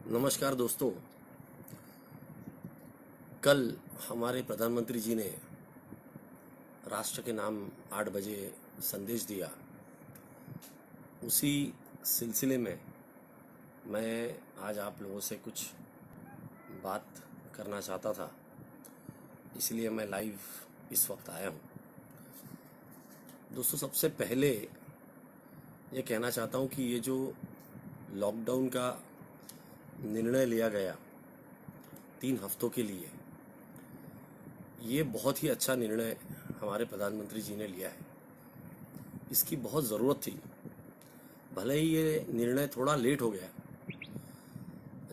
नमस्कार दोस्तों। कल हमारे प्रधानमंत्री जी ने राष्ट्र के नाम 8 बजे संदेश दिया। उसी सिलसिले में मैं आज आप लोगों से कुछ बात करना चाहता था, इसलिए मैं लाइव इस वक्त आया हूँ। दोस्तों, सबसे पहले ये कहना चाहता हूँ कि ये जो लॉकडाउन का निर्णय लिया गया 3 हफ्तों के लिए, ये बहुत ही अच्छा निर्णय हमारे प्रधानमंत्री जी ने लिया है। इसकी बहुत ज़रूरत थी। भले ही ये निर्णय थोड़ा लेट हो गया,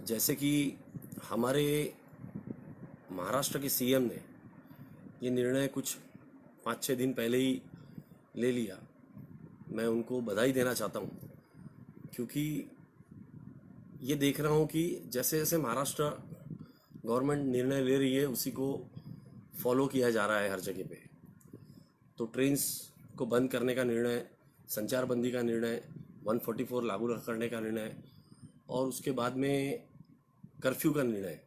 जैसे कि हमारे महाराष्ट्र के सीएम ने ये निर्णय कुछ 5-6 दिन पहले ही ले लिया। मैं उनको बधाई देना चाहता हूँ, क्योंकि ये देख रहा हूँ कि जैसे जैसे महाराष्ट्र गवर्नमेंट निर्णय ले रही है, उसी को फॉलो किया जा रहा है हर जगह पे। तो ट्रेन्स को बंद करने का निर्णय, संचारबंदी का निर्णय, 144 लागू करने का निर्णय और उसके बाद में कर्फ्यू का निर्णय,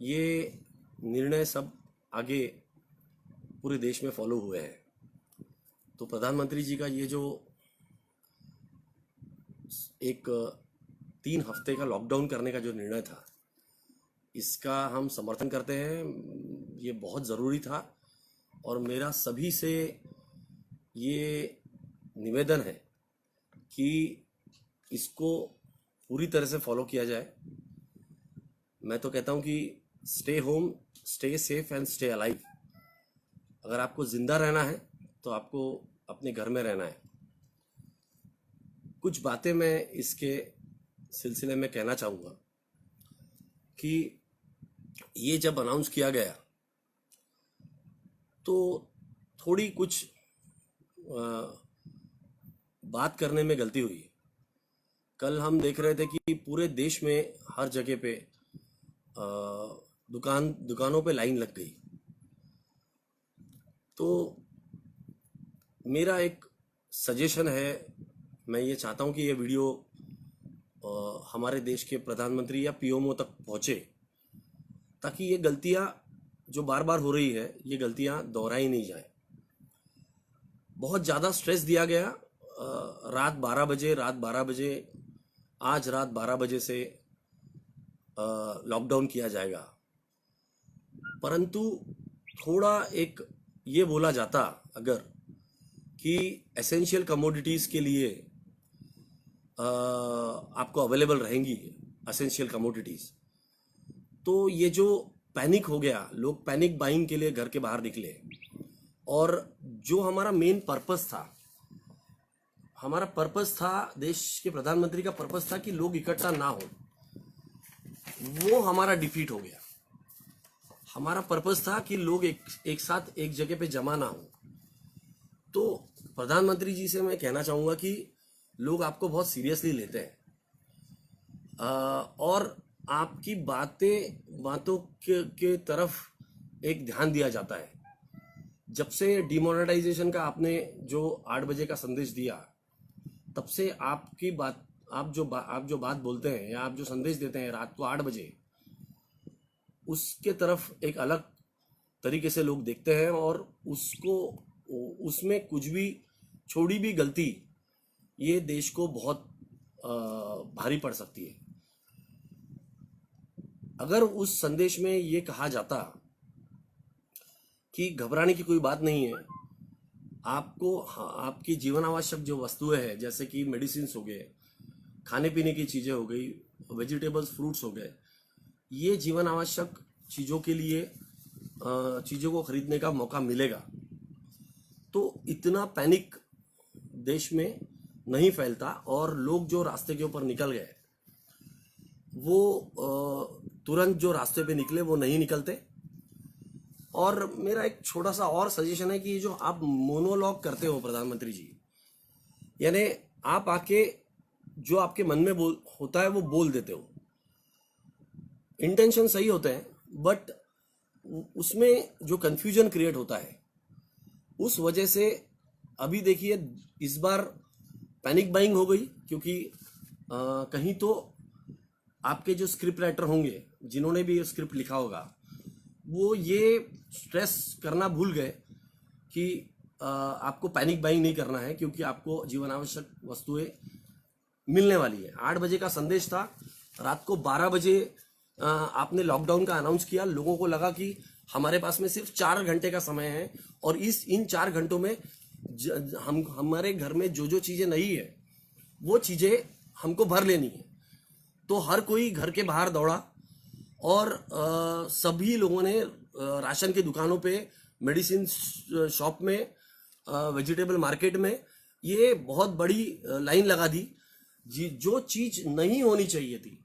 ये निर्णय सब आगे पूरे देश में फॉलो हुए हैं। तो प्रधानमंत्री जी का ये जो एक 3 हफ्ते का लॉकडाउन करने का जो निर्णय था, इसका हम समर्थन करते हैं। ये बहुत ज़रूरी था और मेरा सभी से ये निवेदन है कि इसको पूरी तरह से फॉलो किया जाए। मैं तो कहता हूँ कि stay home, stay safe and stay alive. अगर आपको ज़िंदा रहना है तो आपको अपने घर में रहना है। कुछ बातें मैं इसके सिलसिले में कहना चाहूँगा कि ये जब अनाउंस किया गया तो थोड़ी कुछ बात करने में गलती हुई। कल हम देख रहे थे कि पूरे देश में हर जगह पे दुकानों पे लाइन लग गई। तो मेरा एक सजेशन है, मैं ये चाहता हूँ कि ये वीडियो हमारे देश के प्रधानमंत्री या पीएमओ तक पहुँचे, ताकि ये गलतियाँ जो बार बार हो रही है, ये गलतियाँ दोहराई नहीं जाए। बहुत ज़्यादा स्ट्रेस दिया गया। रात 12 बजे आज रात 12 बजे से लॉकडाउन किया जाएगा। परंतु थोड़ा एक ये बोला जाता अगर कि एसेंशियल कमोडिटीज़ के लिए आपको अवेलेबल रहेंगी एसेंशियल कमोडिटीज़, तो ये जो पैनिक हो गया, लोग पैनिक बाइंग के लिए घर के बाहर निकले। और जो हमारा मेन पर्पस था, देश के प्रधानमंत्री का पर्पस था कि लोग इकट्ठा ना हो, वो हमारा डिफीट हो गया। हमारा पर्पस था कि लोग एक साथ एक जगह पे जमा ना हो। तो प्रधानमंत्री जी से मैं कहना चाहूँगा कि लोग आपको बहुत सीरियसली लेते हैं और आपकी बातों के तरफ एक ध्यान दिया जाता है। जब से डिमोनेटाइजेशन का आपने जो 8 बजे का संदेश दिया, तब से आपकी बात, आप जो बात बोलते हैं या आप जो संदेश देते हैं रात को 8 बजे, उसके तरफ एक अलग तरीके से लोग देखते हैं और उसमें कुछ भी छोड़ी भी गलती ये देश को बहुत भारी पड़ सकती है। अगर उस संदेश में ये कहा जाता कि घबराने की कोई बात नहीं है, आपकी जीवन आवश्यक जो वस्तुएं हैं, जैसे कि मेडिसिन हो गए, खाने पीने की चीज़ें हो गई, वेजिटेबल्स, फ्रूट्स हो गए, ये जीवन आवश्यक चीज़ों के लिए चीज़ों को खरीदने का मौका मिलेगा, तो इतना पैनिक देश में नहीं फैलता और लोग जो रास्ते के ऊपर निकल गए, वो तुरंत जो रास्ते पे निकले वो नहीं निकलते। और मेरा एक छोटा सा और सजेशन है कि जो आप मोनोलॉग करते हो प्रधानमंत्री जी, यानी आप आके जो आपके मन में होता है वो बोल देते हो। इंटेंशन सही होते हैं, बट उसमें जो कंफ्यूजन क्रिएट होता है, उस वजह से अभी देखिए इस बार पैनिक बाइंग हो गई, क्योंकि कहीं तो आपके जो स्क्रिप्ट राइटर होंगे, जिन्होंने भी ये स्क्रिप्ट लिखा होगा, वो ये स्ट्रेस करना भूल गए कि आपको पैनिक बाइंग नहीं करना है, क्योंकि आपको जीवन आवश्यक वस्तुएं मिलने वाली है। 8 बजे का संदेश था, रात को 12 बजे आपने लॉकडाउन का अनाउंस किया। लोगों को लगा कि हमारे पास में सिर्फ 4 घंटे का समय है और इन 4 घंटों में हमारे घर में जो जो चीजें नहीं है वो चीजें हमको भर लेनी है। तो हर कोई घर के बाहर दौड़ा और सभी लोगों ने राशन की दुकानों पे, मेडिसिन शॉप में, वेजिटेबल मार्केट में ये बहुत बड़ी लाइन लगा दी। जो चीज नहीं होनी चाहिए थी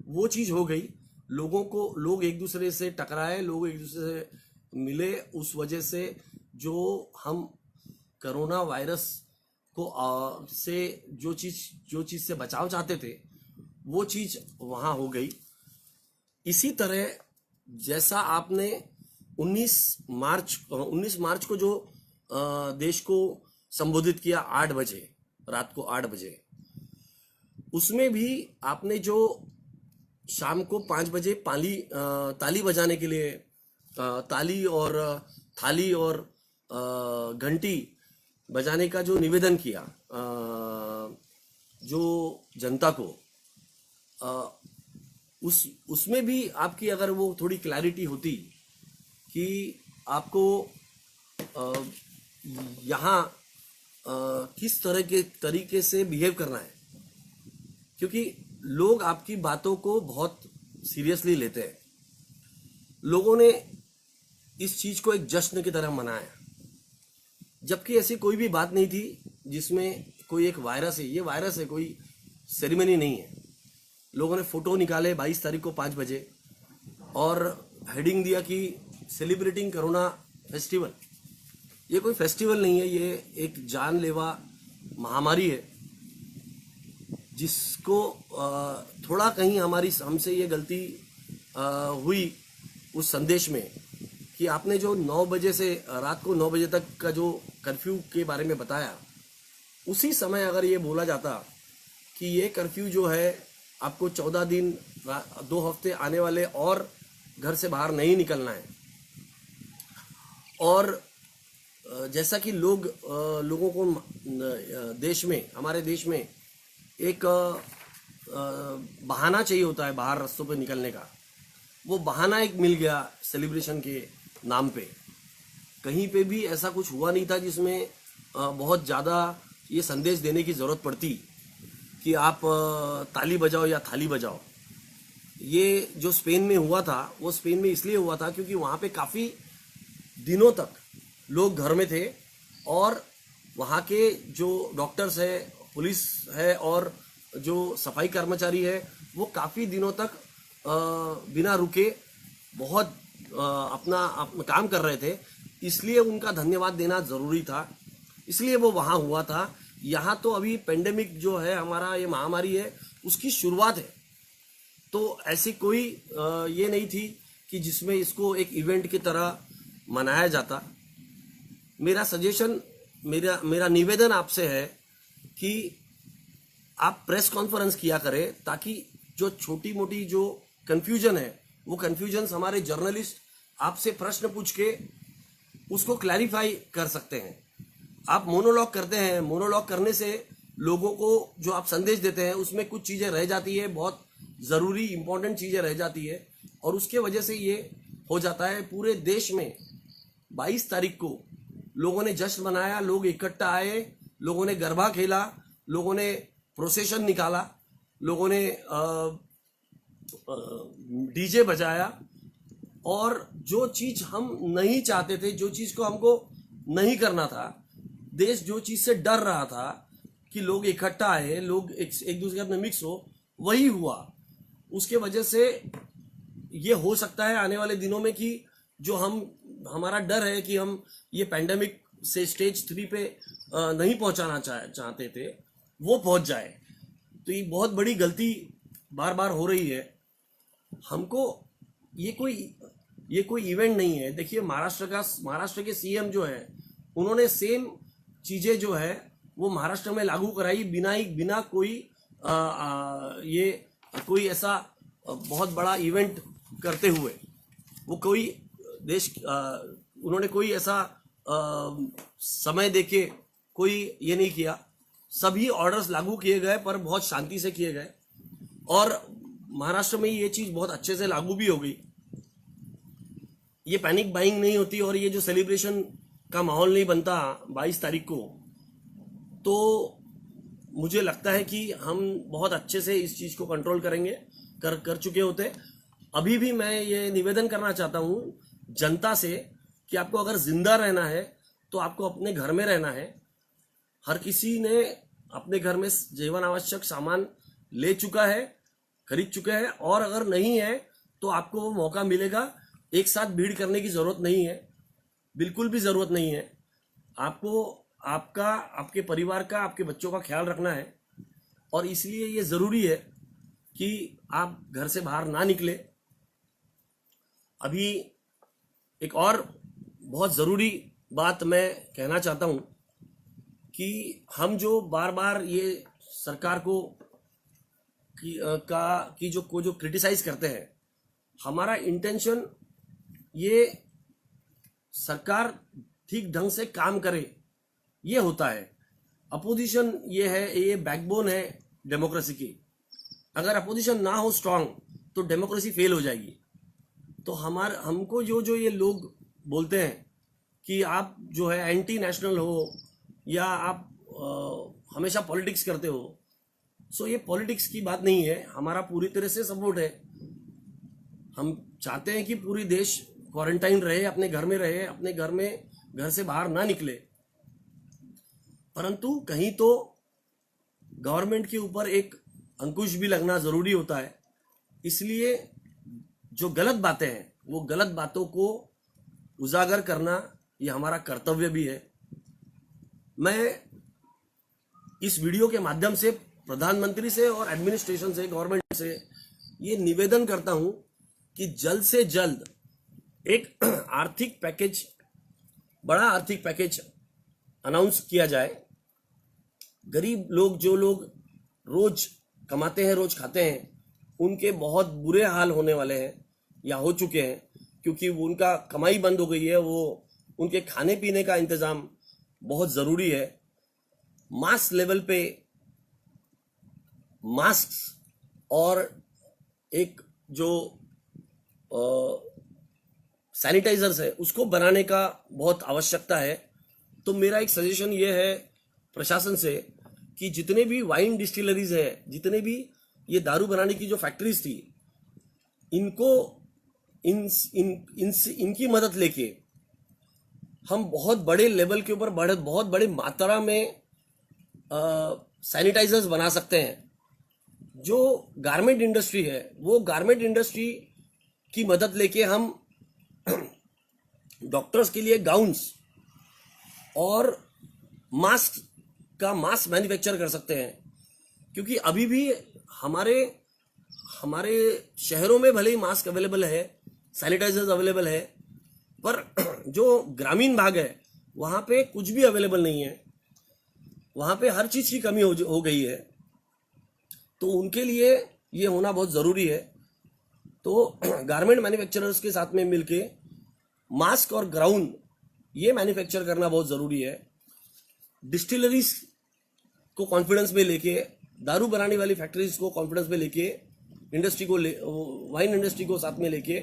वो चीज हो गई। लोग एक दूसरे से टकराए, लोग एक दूसरे से मिले। उस वजह से जो हम कोरोना वायरस को से जो चीज से बचाव चाहते थे वो चीज वहां हो गई। इसी तरह जैसा आपने 19 मार्च को जो देश को संबोधित किया 8 बजे, रात को 8 बजे, उसमें भी आपने जो शाम को 5 बजे ताली बजाने के लिए ताली और थाली और घंटी बजाने का जो निवेदन किया जो जनता को, उसमें भी आपकी अगर वो थोड़ी क्लैरिटी होती कि आपको यहाँ किस तरह के तरीके से बिहेव करना है, क्योंकि लोग आपकी बातों को बहुत सीरियसली लेते हैं। लोगों ने इस चीज को एक जश्न की तरह मनाया, जबकि ऐसी कोई भी बात नहीं थी जिसमें कोई एक वायरस है। ये वायरस है, कोई सेरेमनी नहीं है। लोगों ने फोटो निकाले 22 तारीख को 5 बजे और हेडिंग दिया कि सेलिब्रेटिंग कोरोना फेस्टिवल। ये कोई फेस्टिवल नहीं है, ये एक जानलेवा महामारी है जिसको थोड़ा कहीं हमसे ये गलती हुई उस संदेश में कि आपने जो 9 बजे से रात को 9 बजे तक का जो कर्फ्यू के बारे में बताया, उसी समय अगर ये बोला जाता कि ये कर्फ्यू जो है आपको 14 दिन 2 हफ्ते आने वाले और घर से बाहर नहीं निकलना है, और जैसा कि लोगों को हमारे देश में एक बहाना चाहिए होता है बाहर रास्तों पे निकलने का, वो बहाना एक मिल गया सेलिब्रेशन के नाम पे। कहीं पे भी ऐसा कुछ हुआ नहीं था जिसमें बहुत ज़्यादा ये संदेश देने की ज़रूरत पड़ती कि आप ताली बजाओ या थाली बजाओ। ये जो स्पेन में हुआ था, वो स्पेन में इसलिए हुआ था क्योंकि वहाँ पे काफ़ी दिनों तक लोग घर में थे और वहाँ के जो डॉक्टर्स है, पुलिस है और जो सफाई कर्मचारी है, वो काफ़ी दिनों तक बिना रुके बहुत अपना काम कर रहे थे। इसलिए उनका धन्यवाद देना ज़रूरी था, इसलिए वो वहाँ हुआ था। यहाँ तो अभी पेंडेमिक जो है, हमारा ये महामारी है, उसकी शुरुआत है। तो ऐसी कोई ये नहीं थी कि जिसमें इसको एक इवेंट की तरह मनाया जाता। मेरा सजेशन, मेरा निवेदन आपसे है कि आप प्रेस कॉन्फ्रेंस किया करें, ताकि जो छोटी मोटी जो कंफ्यूजन है, वो कंफ्यूजन हमारे जर्नलिस्ट आपसे प्रश्न पूछ के उसको क्लैरिफाई कर सकते हैं। आप मोनोलॉग करते हैं, मोनोलॉग करने से लोगों को जो आप संदेश देते हैं उसमें कुछ चीज़ें रह जाती है, बहुत ज़रूरी इंपॉर्टेंट चीज़ें रह जाती है, और उसके वजह से ये हो जाता है। पूरे देश में 22 तारीख को लोगों ने जश्न मनाया, लोग इकट्ठा आए, लोगों ने गरबा खेला, लोगों ने प्रोसेशन निकाला, लोगों ने डीजे बजाया, और जो चीज हम नहीं चाहते थे, जो चीज को हमको नहीं करना था, देश जो चीज से डर रहा था कि लोग इकट्ठा आए, लोग एक दूसरे में मिक्स हो, वही हुआ। उसके वजह से ये हो सकता है आने वाले दिनों में कि जो हमारा डर है कि हम ये पैंडेमिक से स्टेज 3 पे नहीं पहुंचाना चाहते थे, वो पहुंच जाए। तो ये बहुत बड़ी गलती बार बार हो रही है। हमको ये कोई इवेंट नहीं है। देखिए, महाराष्ट्र के सीएम जो है, उन्होंने सेम चीजें जो है वो महाराष्ट्र में लागू कराई बिना कोई कोई ऐसा बहुत बड़ा इवेंट करते हुए वो कोई उन्होंने कोई ऐसा समय देके कोई ये नहीं किया। सभी ऑर्डर्स लागू किए गए पर बहुत शांति से किए गए और महाराष्ट्र में ये चीज बहुत अच्छे से लागू भी हो गई। ये पैनिक बाइंग नहीं होती और ये जो सेलिब्रेशन का माहौल नहीं बनता 22 तारीख को, तो मुझे लगता है कि हम बहुत अच्छे से इस चीज को कंट्रोल करेंगे, कर चुके होते। अभी भी मैं ये निवेदन करना चाहता हूँ जनता से कि आपको अगर जिंदा रहना है तो आपको अपने घर में रहना है। हर किसी ने अपने घर में जीवन आवश्यक सामान ले चुका है, खरीद चुका है, और अगर नहीं है तो आपको वो मौका मिलेगा। एक साथ भीड़ करने की जरूरत नहीं है, बिल्कुल भी जरूरत नहीं है। आपको आपका, आपके परिवार का, आपके बच्चों का ख्याल रखना है और इसलिए ये जरूरी है कि आप घर से बाहर ना निकले। अभी एक और बहुत जरूरी बात मैं कहना चाहता हूं कि हम जो बार बार ये सरकार को जो क्रिटिसाइज करते हैं, हमारा इंटेंशन ये सरकार ठीक ढंग से काम करे ये होता है। अपोजिशन ये है, ये बैकबोन है डेमोक्रेसी की। अगर अपोजिशन ना हो स्ट्रांग तो डेमोक्रेसी फेल हो जाएगी। तो हमको जो ये लोग बोलते हैं कि आप जो है एंटी नेशनल हो या आप हमेशा पॉलिटिक्स करते हो, सो ये पॉलिटिक्स की बात नहीं है। हमारा पूरी तरह से सपोर्ट है। हम चाहते हैं कि पूरी देश क्वारंटाइन रहे, अपने घर में रहे, अपने घर से बाहर ना निकले। परंतु कहीं तो गवर्नमेंट के ऊपर एक अंकुश भी लगना जरूरी होता है। इसलिए जो गलत बातें हैं वो गलत बातों को उजागर करना ये हमारा कर्तव्य भी है। मैं इस वीडियो के माध्यम से प्रधानमंत्री से और एडमिनिस्ट्रेशन से, गवर्नमेंट से ये निवेदन करता हूं कि जल्द से जल्द एक आर्थिक पैकेज, बड़ा आर्थिक पैकेज अनाउंस किया जाए। गरीब लोग, जो लोग रोज कमाते हैं, रोज खाते हैं, उनके बहुत बुरे हाल होने वाले हैं या हो चुके हैं, क्योंकि उनका कमाई बंद हो गई है। वो उनके खाने पीने का इंतजाम बहुत जरूरी है। मास लेवल पे मास्क और एक जो सैनिटाइजर्स है उसको बनाने का बहुत आवश्यकता है। तो मेरा एक सजेशन ये है प्रशासन से कि जितने भी वाइन डिस्टिलरीज है, जितने भी ये दारू बनाने की जो फैक्ट्रीज थी, इनको इनकी मदद लेके हम बहुत बड़े लेवल के ऊपर बहुत बड़े मात्रा में सैनिटाइजर्स बना सकते हैं। जो गारमेंट इंडस्ट्री है, वो गारमेंट इंडस्ट्री की मदद लेके हम डॉक्टर्स के लिए गाउन्स और मास्क का मास मैन्युफैक्चर कर सकते हैं। क्योंकि अभी भी हमारे शहरों में भले ही मास्क अवेलेबल है, सैनिटाइजर्स अवेलेबल है, पर जो ग्रामीण भाग है वहां पे कुछ भी अवेलेबल नहीं है। वहां पे हर चीज की कमी हो गई है। तो उनके लिए ये होना बहुत जरूरी है। तो गारमेंट मैन्युफैक्चरर्स के साथ में मिलके मास्क और गाउन ये मैन्युफैक्चर करना बहुत जरूरी है। डिस्टिलरीज को कॉन्फिडेंस में लेके, दारू बनाने वाली फैक्ट्रीज को कॉन्फिडेंस में लेके, इंडस्ट्री को वाइन इंडस्ट्री को साथ में लेके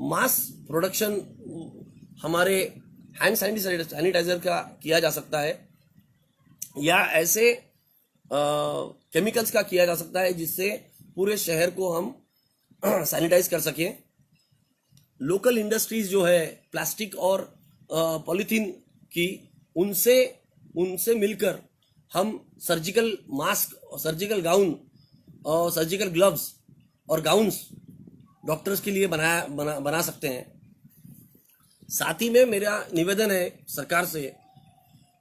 मास प्रोडक्शन हमारे हैंड सैनिटाइजर का किया जा सकता है या ऐसे केमिकल्स का किया जा सकता है जिससे पूरे शहर को हम सैनिटाइज कर सकें। लोकल इंडस्ट्रीज जो है प्लास्टिक और पॉलीथीन की, उनसे मिलकर हम सर्जिकल मास्क और सर्जिकल गाउन और सर्जिकल ग्लव्स और गाउन्स डॉक्टर्स के लिए बना सकते हैं। साथ ही में मेरा निवेदन है सरकार से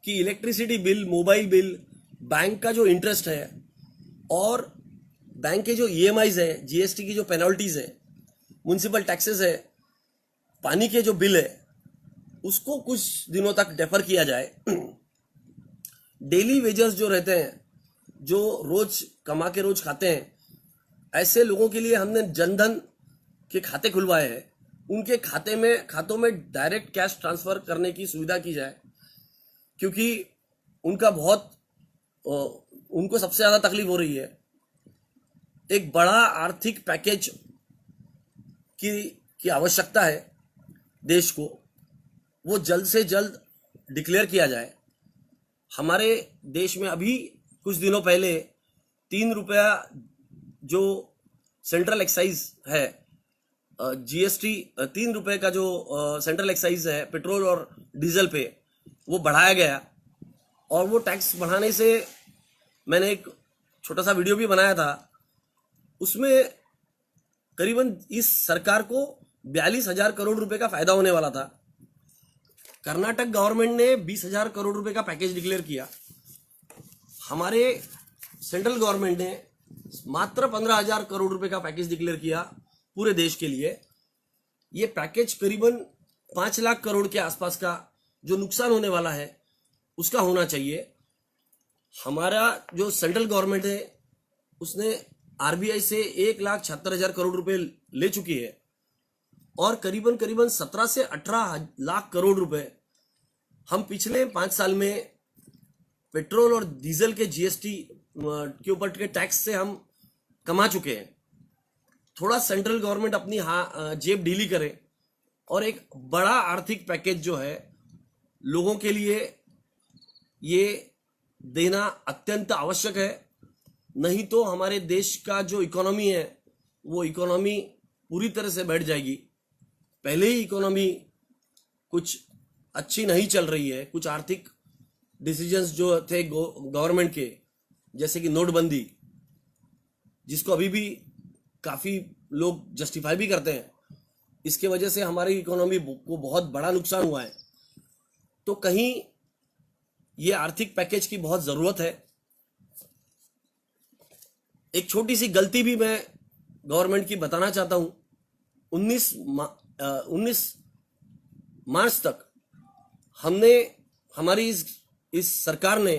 कि electricity bill, mobile bill, bank का जो इंटरेस्ट है और बैंक के जो ईएमआईज है, जीएसटी की जो पेनल्टीज है, म्युनिसिपल टैक्सेस है, पानी के जो बिल है, उसको कुछ दिनों तक डेफर किया जाए। डेली वेजर्स जो रहते हैं, जो रोज कमा के रोज खाते हैं, ऐसे लोगों के लिए हमने जनधन के खाते खुलवाए हैं, उनके खातों में डायरेक्ट कैश ट्रांसफर करने की सुविधा की जाए, क्योंकि उनको सबसे ज्यादा तकलीफ हो रही है। एक बड़ा आर्थिक पैकेज की आवश्यकता है देश को, वो जल्द से जल्द डिक्लेयर किया जाए। हमारे देश में अभी कुछ दिनों पहले 3 रुपया जो सेंट्रल एक्साइज है, जीएसटी 3 रुपए का जो सेंट्रल एक्साइज है पेट्रोल और डीजल पे, वो बढ़ाया गया। और वो टैक्स बढ़ाने से मैंने एक छोटा सा वीडियो भी बनाया था, उसमें करीबन इस सरकार को 42,000 करोड़ रुपए का फायदा होने वाला था। कर्नाटक गवर्नमेंट ने 20,000 करोड़ रुपए का पैकेज डिक्लेयर किया, हमारे सेंट्रल गवर्नमेंट ने मात्र 15,000 करोड़ रुपए का पैकेज डिक्लेयर किया पूरे देश के लिए। ये पैकेज करीबन 5 लाख करोड़ के आसपास का जो नुकसान होने वाला है उसका होना चाहिए। हमारा जो सेंट्रल गवर्नमेंट है उसने आरबीआई से 1,76,000 करोड़ रुपए ले चुकी है, और करीबन 17 से 18 लाख करोड़ रुपए हम पिछले 5 साल में पेट्रोल और डीजल के जीएसटी के ऊपर के टैक्स से हम कमा चुके हैं। थोड़ा सेंट्रल गवर्नमेंट अपनी जेब ढीली करे और एक बड़ा आर्थिक पैकेज जो है लोगों के लिए ये देना अत्यंत आवश्यक है। नहीं तो हमारे देश का जो इकोनॉमी है वो इकोनॉमी पूरी तरह से बैठ जाएगी। पहले ही इकोनॉमी कुछ अच्छी नहीं चल रही है। कुछ आर्थिक डिसीजंस जो थे गवर्नमेंट के, जैसे कि नोटबंदी, जिसको अभी भी काफी लोग जस्टिफाई भी करते हैं, इसके वजह से हमारी इकोनॉमी को बहुत बड़ा नुकसान हुआ है। तो कहीं ये आर्थिक पैकेज की बहुत जरूरत है। एक छोटी सी गलती भी मैं गवर्नमेंट की बताना चाहता हूं। 19 मार्च तक हमारी इस सरकार ने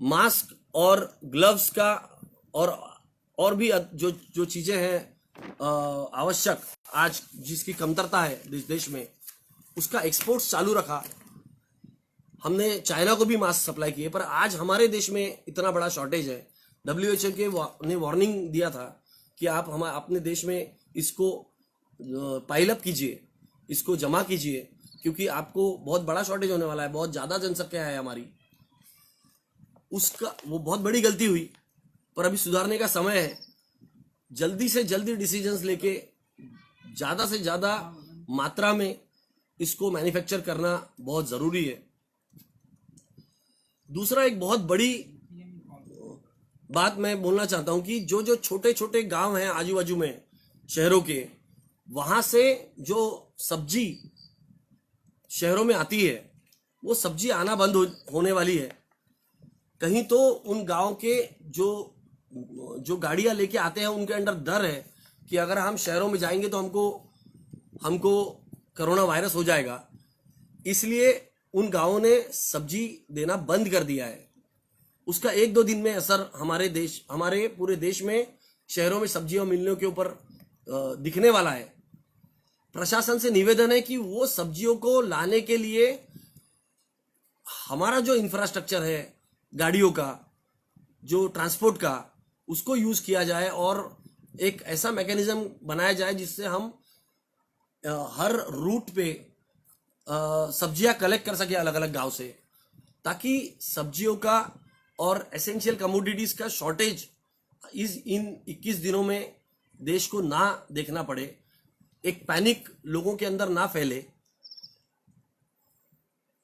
मास्क और ग्लव्स का और भी जो चीजें हैं आवश्यक, आज जिसकी कमतरता है देश में, उसका एक्सपोर्ट चालू रखा। हमने चाइना को भी मास्क सप्लाई किए, पर आज हमारे देश में इतना बड़ा शॉर्टेज है। WHO ने वार्निंग दिया था कि आप अपने देश में इसको पाइलअप कीजिए, इसको जमा कीजिए, क्योंकि आपको बहुत बड़ा शॉर्टेज होने वाला है, बहुत ज्यादा जनसंख्या है हमारी। वो बहुत बड़ी गलती हुई, पर अभी सुधारने का समय है। जल्दी से जल्दी डिसीजंस लेके ज्यादा से ज्यादा मात्रा में इसको मैन्युफैक्चर करना बहुत जरूरी है। दूसरा एक बहुत बड़ी बात मैं बोलना चाहता हूं कि जो छोटे छोटे गांव हैं आजू बाजू में शहरों के, वहां से जो सब्जी शहरों में आती है वो सब्जी आना बंद होने वाली है। कहीं तो उन गांव के जो गाड़ियां लेके आते हैं उनके अंदर डर है कि अगर हम शहरों में जाएंगे तो हमको कोरोना वायरस हो जाएगा, इसलिए उन गांवों ने सब्जी देना बंद कर दिया है। उसका 1-2 दिन में असर हमारे पूरे देश में शहरों में सब्जियां मिलने के ऊपर दिखने वाला है। प्रशासन से निवेदन है कि वो सब्जियों को लाने के लिए हमारा जो इंफ्रास्ट्रक्चर है, गाड़ियों का, जो ट्रांसपोर्ट का, उसको यूज किया जाए और एक ऐसा मैकेनिज्म बनाया जाए जिससे हम हर रूट पे सब्जियां कलेक्ट कर सके अलग अलग गांव से, ताकि सब्जियों का और एसेंशियल कमोडिटीज का शॉर्टेज इन 21 दिनों में देश को ना देखना पड़े, एक पैनिक लोगों के अंदर ना फैले।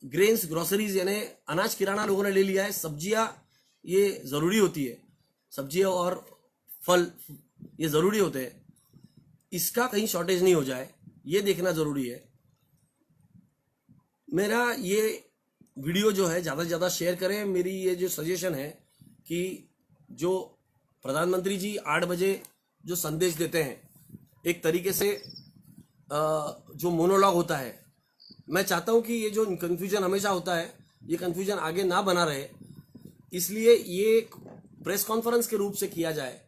ग्रेन्स, ग्रोसरीज यानी अनाज किराना लोगों ने ले लिया है, सब्जियां ये जरूरी होती है, सब्जियां और फल ये जरूरी होते हैं, इसका कहीं शॉर्टेज नहीं हो जाए, ये देखना जरूरी है। मेरा ये वीडियो जो है ज़्यादा से ज़्यादा शेयर करें। मेरी ये जो सजेशन है कि जो प्रधानमंत्री जी 8 बजे जो संदेश देते हैं, एक तरीके से जो मोनोलॉग होता है, मैं चाहता हूं कि ये जो कन्फ्यूजन हमेशा होता है, ये कन्फ्यूजन आगे ना बना रहे, इसलिए ये प्रेस कॉन्फ्रेंस के रूप से किया जाए,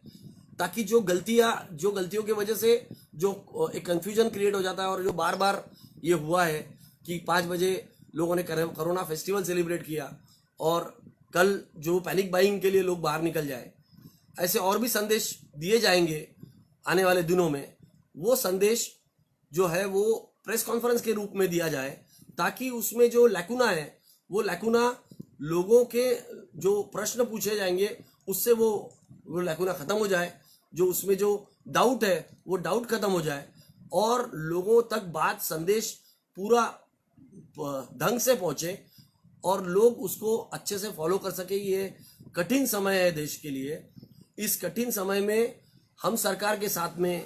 ताकि जो गलतियों की वजह से जो एक कंफ्यूजन क्रिएट हो जाता है, और जो बार बार ये हुआ है कि 5 बजे लोगों ने कोरोना फेस्टिवल सेलिब्रेट किया और कल जो पैनिक बाइंग के लिए लोग बाहर निकल जाए, ऐसे और भी संदेश दिए जाएंगे आने वाले दिनों में। वो संदेश जो है वो प्रेस कॉन्फ्रेंस के रूप में दिया जाए, ताकि उसमें जो लैकुना है वो लैकुना लोगों के जो प्रश्न पूछे जाएंगे उससे वो लैकुना खत्म हो जाए, जो उसमें जो डाउट है वो डाउट खत्म हो जाए, और लोगों तक बात संदेश पूरा ढंग से पहुंचे और लोग उसको अच्छे से फॉलो कर सके। ये कठिन समय है देश के लिए। इस कठिन समय में हम सरकार के साथ में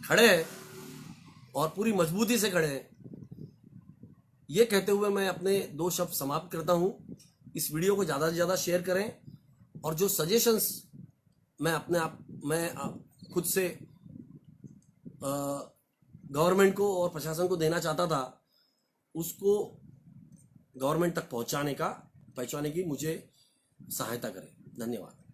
खड़े हैं और पूरी मजबूती से खड़े हैं। ये कहते हुए मैं अपने 2 शब्द समाप्त करता हूं। इस वीडियो को ज़्यादा से ज़्यादा शेयर करें, और जो सजेशंस मैं खुद से गवर्नमेंट को और प्रशासन को देना चाहता था, उसको गवर्नमेंट तक पहुंचाने की मुझे सहायता करें। धन्यवाद।